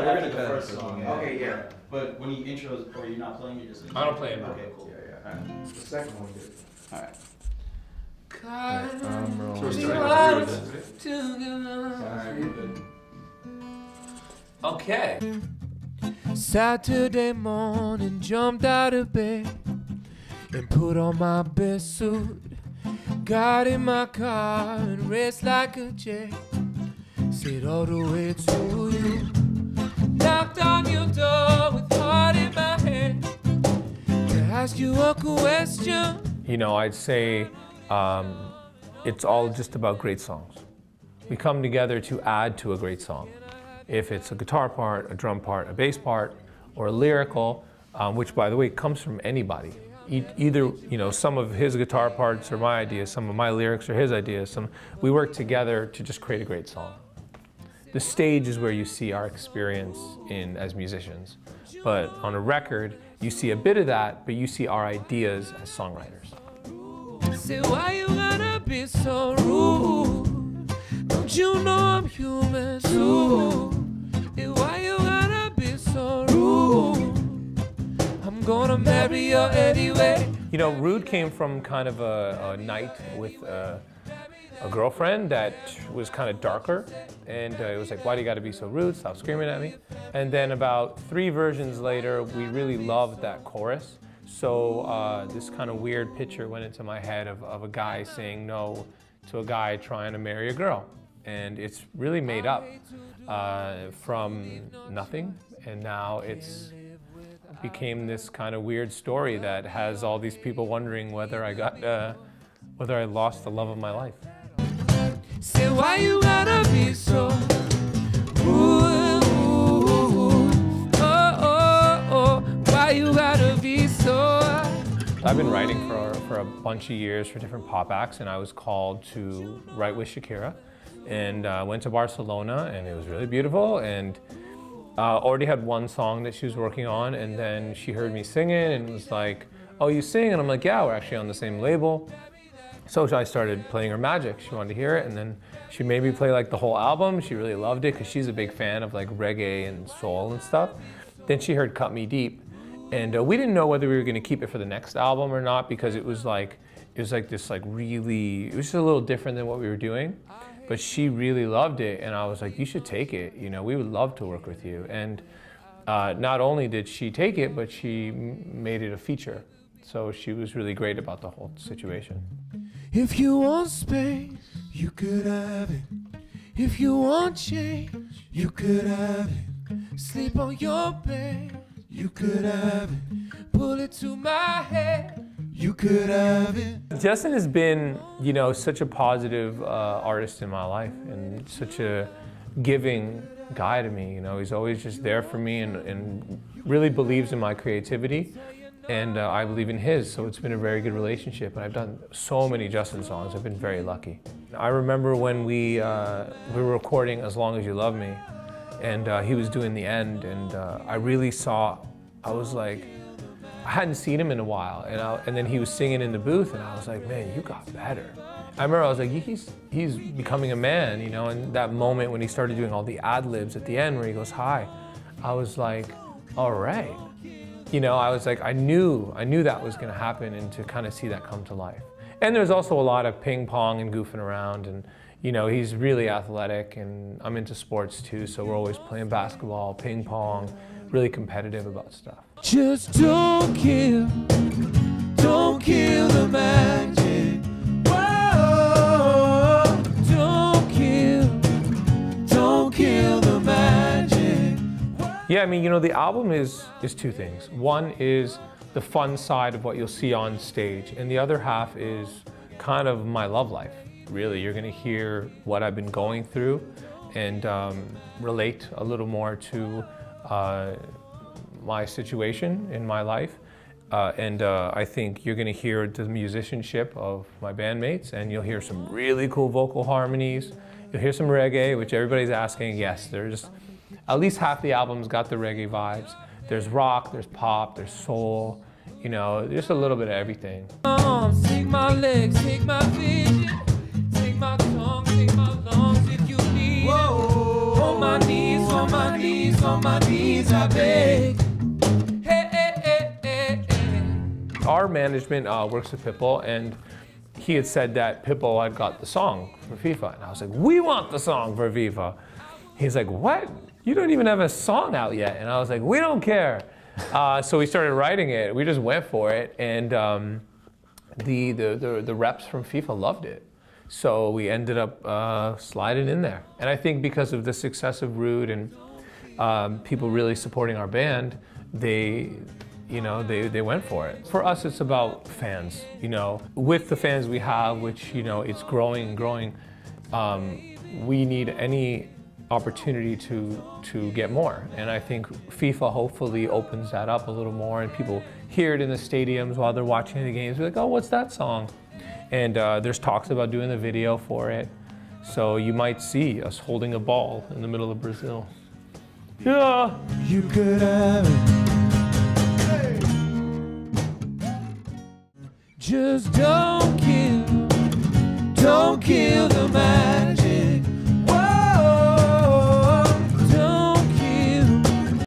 we're gonna the first song. Yeah. Okay, yeah. But when you intros, or you're not playing, you're just. I don't play it. Okay, cool. Yeah. Alright. The second one, good. All right. Okay. Saturday morning, jumped out of bed and put on my best suit. Got in my car and raced like a jet. Said all the way to you. Knocked on your door with heart in my hand to ask you a question. You know, I'd say it's all just about great songs. We come together to add to a great song. If it's a guitar part, a drum part, a bass part, or a lyrical, which by the way comes from anybody. Either, you know, some of his guitar parts are my ideas, some of my lyrics are his ideas. We work together to just create a great song. The stage is where you see our experience as musicians. But on a record, you see a bit of that, but you see our ideas as songwriters. Say, why you gotta be so rude? Don't you know I'm human too? Hey, why you gotta be so rude? I'm gonna marry you anyway. You know, Rude came from kind of a night with a girlfriend that was kind of darker, and it was like, why do you gotta be so rude? Stop screaming at me. And then about 3 versions later, we really loved that chorus. So this kind of weird picture went into my head of a guy saying no to a guy trying to marry a girl. And it's really made up from nothing, and now it's became this kind of weird story that has all these people wondering whether I lost the love of my life. Say, why you gotta be so rude? Oh, why you gotta be so? I've been writing for a bunch of years for different pop acts, and I was called to write with Shakira, and went to Barcelona, and it was really beautiful, and already had one song that she was working on, and then she heard me singing and was like, oh, you sing? And I'm like, yeah, we're actually on the same label. So I started playing her magic. She wanted to hear it, and then she made me play like the whole album. She really loved it because she's a big fan of like reggae and soul and stuff. Then she heard Cut Me Deep, and we didn't know whether we were going to keep it for the next album or not, because it was like this like really, it was just a little different than what we were doing. But she really loved it, and I was like, you should take it. You know, we would love to work with you. And not only did she take it, but she made it a feature. So she was really great about the whole situation. If you want space, you could have it. If you want change, you could have it. Sleep on your bed, you could have it. Pull it to my head, you could have it. Justin has been, you know, such a positive artist in my life, and such a giving guy to me. You know, he's always just there for me, and really believes in my creativity, and I believe in his. So it's been a very good relationship, and I've done so many Justin songs. I've been very lucky. I remember when we were recording As Long As You Love Me, and he was doing the end, and I really saw, I was like, I hadn't seen him in a while, and then he was singing in the booth, and I was like, man, you got better. I remember I was like, he's becoming a man, you know, and that moment when he started doing all the ad-libs at the end where he goes, hi, I was like, all right. You know, I was like, I knew that was gonna happen, and to kind of see that come to life. And there's also a lot of ping pong and goofing around, and you know, he's really athletic, and I'm into sports too, so we're always playing basketball, ping pong, really competitive about stuff. Just don't kill the magic. Whoa, don't kill the magic. Yeah, I mean, you know, the album is 2 things. One is the fun side of what you'll see on stage, and the other half is kind of my love life. Really, you're gonna hear what I've been going through, and relate a little more to my situation in my life. And I think you're gonna hear the musicianship of my bandmates, and you'll hear some really cool vocal harmonies. You'll hear some reggae, which everybody's asking. Yes, there's at least half the album's got the reggae vibes. There's rock, there's pop, there's soul, you know, just a little bit of everything. Take my legs, take my vision, take my tongue, take my lungs if you need. Whoa. On my knees. on my knees, I beg. Hey, hey, hey, hey, hey. Our management works with Pitbull, and he had said that Pitbull had got the song for FIFA. And I was like, we want the song for FIFA. He's like, what? You don't even have a song out yet. And I was like, we don't care. So we started writing it. We just went for it. And the reps from FIFA loved it. So we ended up sliding in there. And I think because of the success of Rude and people really supporting our band, they went for it. For us, it's about fans, With the fans we have, which, it's growing and growing, we need any opportunity to get more. And I think FIFA hopefully opens that up a little more, and people hear it in the stadiums while they're watching the games. They're like, oh, what's that song? And there's talks about doing the video for it. So you might see us holding a ball in the middle of Brazil. Yeah. You could have it. Just don't kill the man.